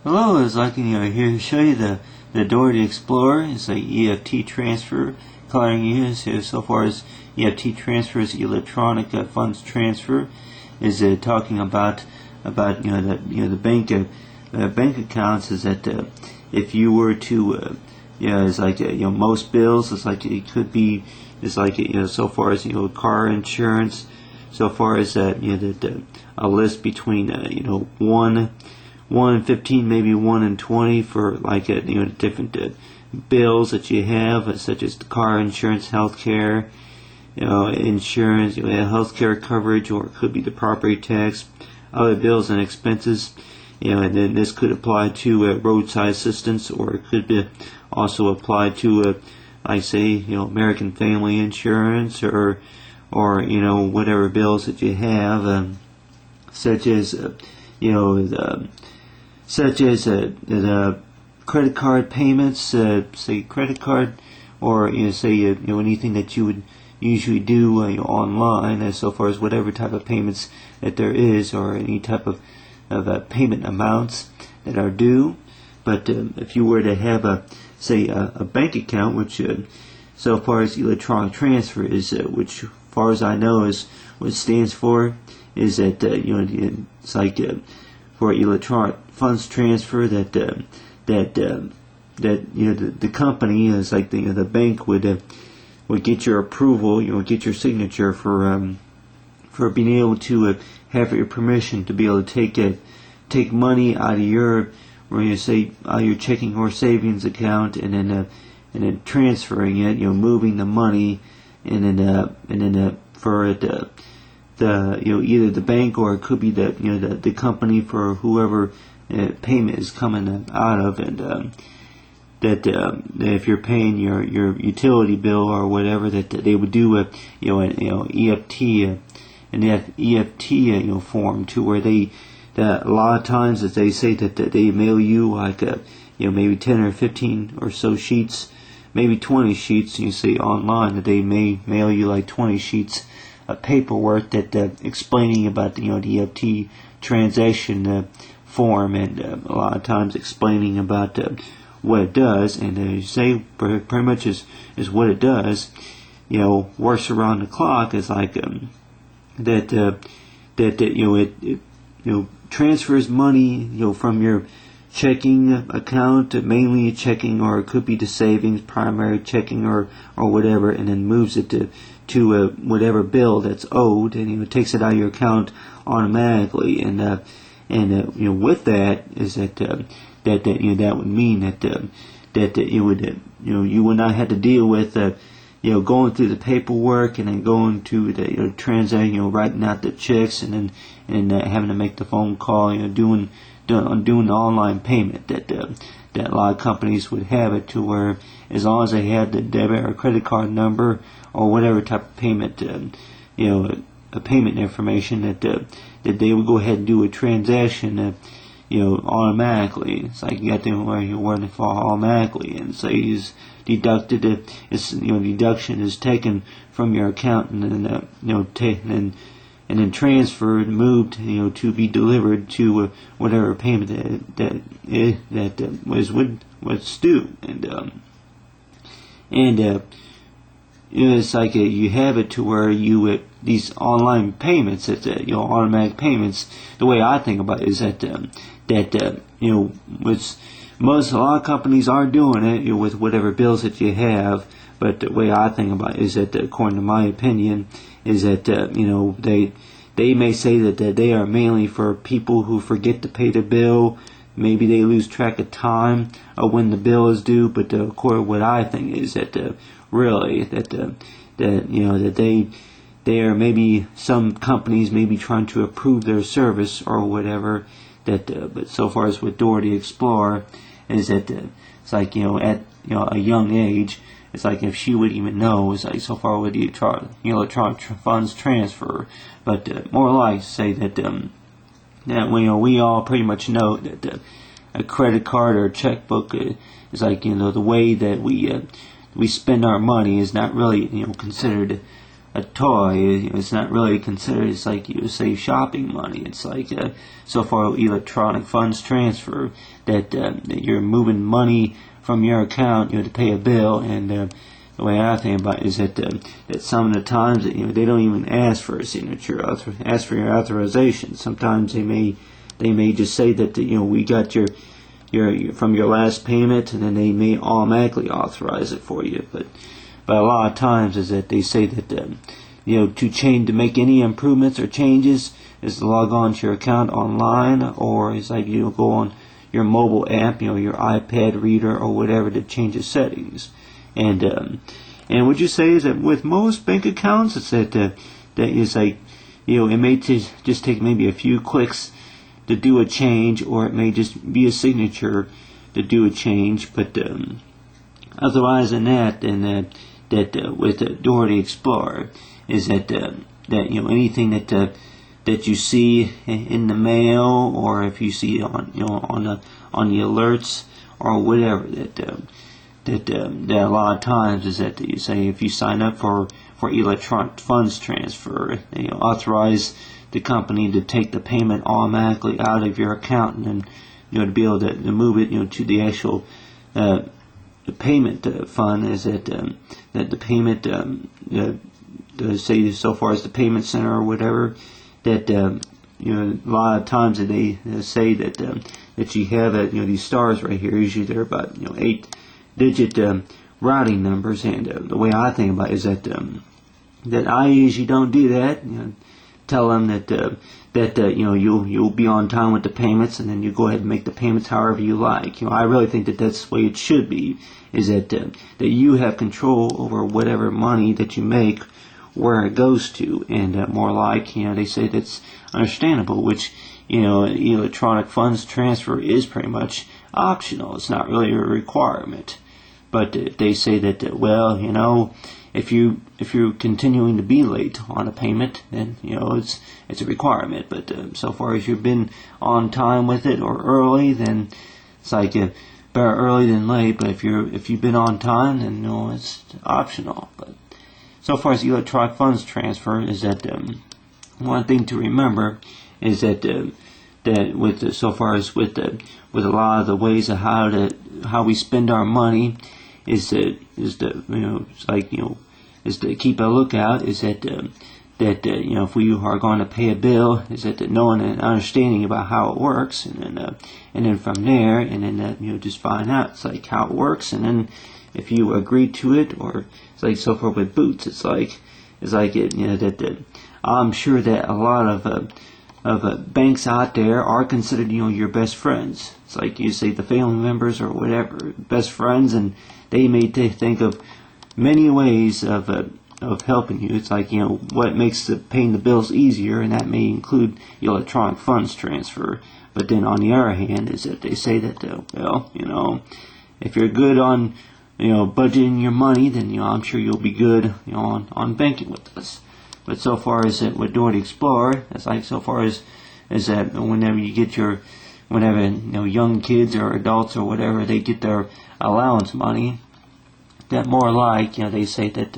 Hello, it's like here to show you the Dora the Explorer. It's a EFT transfer. Coloring is here so far as EFT transfer is electronic funds transfer. Is talking about the bank accounts. Is that if you were to it's like most bills. It's like it could be. It's like so far as car insurance. So far as that a list between 1 and 15, maybe 1 and 20 for like different bills that you have, such as the car insurance, healthcare, insurance, healthcare coverage, or it could be the property tax, other bills and expenses. And then this could apply to roadside assistance, or it could be also apply to, like say, American Family Insurance, or whatever bills that you have, such as the credit card payments, say credit card, or say anything that you would usually do online, as so far as whatever type of payments that there is, or any type of payment amounts that are due. But if you were to have a bank account, which so far as electronic transfer is, which far as I know is what it stands for, is that it's like for electronic funds transfer that the company is like the bank would get your approval, get your signature for being able to have your permission to be able to take money out of your out of your checking or savings account, and then transferring it, moving the money, and then for it either the bank, or it could be the company for whoever payment is coming out of, and that if you're paying your utility bill or whatever, that they would do an EFT form, to where that a lot of times that they say that they mail you like maybe 10 or 15 or so sheets, maybe 20 sheets. You see online that they may mail you like 20 sheets of paperwork that explaining about the EFT transaction form, and a lot of times explaining about what it does, and you say pretty much is what it does. Works around the clock. Is like it transfers money from your checking account, mainly checking, or it could be the savings, primary checking, or whatever, and then moves it to whatever bill that's owed, and it takes it out of your account automatically. And with that is that that would mean that it would you would not have to deal with going through the paperwork, and then going to the transaction, writing out the checks, and having to make the phone call, doing the online payment, that a lot of companies would have it to where, as long as they have the debit or credit card number, or whatever type of payment, a payment information, that they would go ahead and do a transaction automatically. It's like you got them where you're working for automatically, and say he's deducted deduction is taken from your account, and then and then transferred, moved to be delivered to whatever payment that was due, and it's like you have it to where these online payments, that automatic payments. The way I think about it is that a lot of companies are doing it with whatever bills that you have. But the way I think about it is that, according to my opinion, is that they may say that they are mainly for people who forget to pay the bill. Maybe they lose track of time of when the bill is due. But according to what I think is that really that they are, maybe some companies may be trying to approve their service or whatever. But so far as with Dora the Explorer, is that it's like at a young age, it's like if she would even know, it's like so far with the electronic funds transfer. But more like say that we all pretty much know that a credit card or a checkbook is like the way that we spend our money is not really considered a toy. It's not really considered. It's like you say shopping money. It's like so far electronic funds transfer that you're moving money from your account, to pay a bill. And the way I think about it is that that some of the times that, they don't even ask for a signature, ask for your authorization. Sometimes they may just say that we got your from your last payment, and then they may automatically authorize it for you. But a lot of times is that they say that to make any improvements or changes is to log on to your account online, or it's like go on your mobile app, your iPad reader or whatever, to change the settings. And what you say is that with most bank accounts, it's that that is like it may just take maybe a few clicks to do a change, or it may just be a signature to do a change. But otherwise than that, and that with Dora the Explorer is that anything that you see in the mail, or if you see on the alerts or whatever, that a lot of times is that you say if you sign up for electronic funds transfer, authorize the company to take the payment automatically out of your account, and then to be able to move it to the actual the payment fund, is that the payment say so far as the payment center or whatever, that a lot of times that they say that you have these stars right here. Usually they're about 8-digit routing numbers, and the way I think about it is that I usually don't do that. Tell them that you'll be on time with the payments, and then you go ahead and make the payments however you like. I really think that that's the way it should be, is that you have control over whatever money that you make, where it goes to, and more like they say that's understandable, which electronic funds transfer is pretty much optional. It's not really a requirement, but they say that well, if you're continuing to be late on a payment, then it's a requirement. But so far as you've been on time with it or early, then it's like better early than late. But if you've been on time, then it's optional. But so far as electronic funds transfer, is that one thing to remember is that that with so far as with a lot of the ways of how we spend our money, is to keep a lookout, is that if we are going to pay a bill, is that knowing and understanding about how it works, and then from there, and then just find out it's like how it works, and then if you agree to it, or it's like so far with boots, it's like that I'm sure that a lot of banks out there are considered your best friends. It's like you say the family members or whatever, best friends, and they may think of many ways of helping you. It's like what makes paying the bills easier, and that may include electronic funds transfer. But then on the other hand, is that they say that if you're good on budgeting your money, then I'm sure you'll be good on banking with us. But so far as with Dora the Explorer, it's like so far as that whenever you get whenever young kids or adults or whatever, they get their allowance money, that more like they say that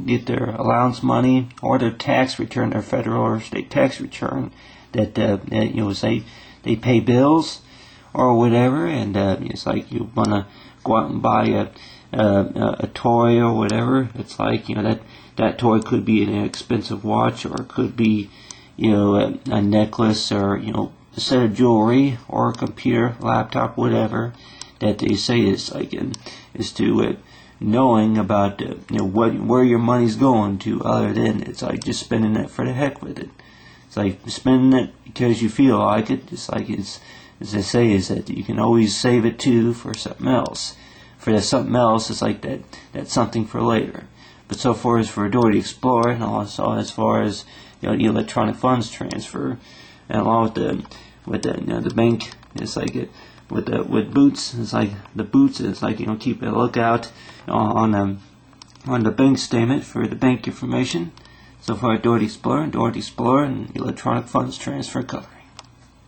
get their allowance money or their tax return, their federal or state tax return, that say they pay bills or whatever, and it's like you want to go out and buy a toy or whatever. It's like that toy could be an expensive watch, or it could be a necklace, or a set of jewelry, or a computer, laptop, whatever, that they say is like is to knowing about where your money's going to, other than it's like just spending it for the heck with it. It's like spending it because you feel like it. It's like as they say, is that you can always save it too for something else. For that something else, it's like that's something for later. But so far as for Dora the Explorer, and also as far as the electronic funds transfer, and along with the bank, it's like with boots, it's like the boots, it's like keep a lookout on the bank statement for the bank information. So far, Dora the Explorer, and electronic funds transfer color.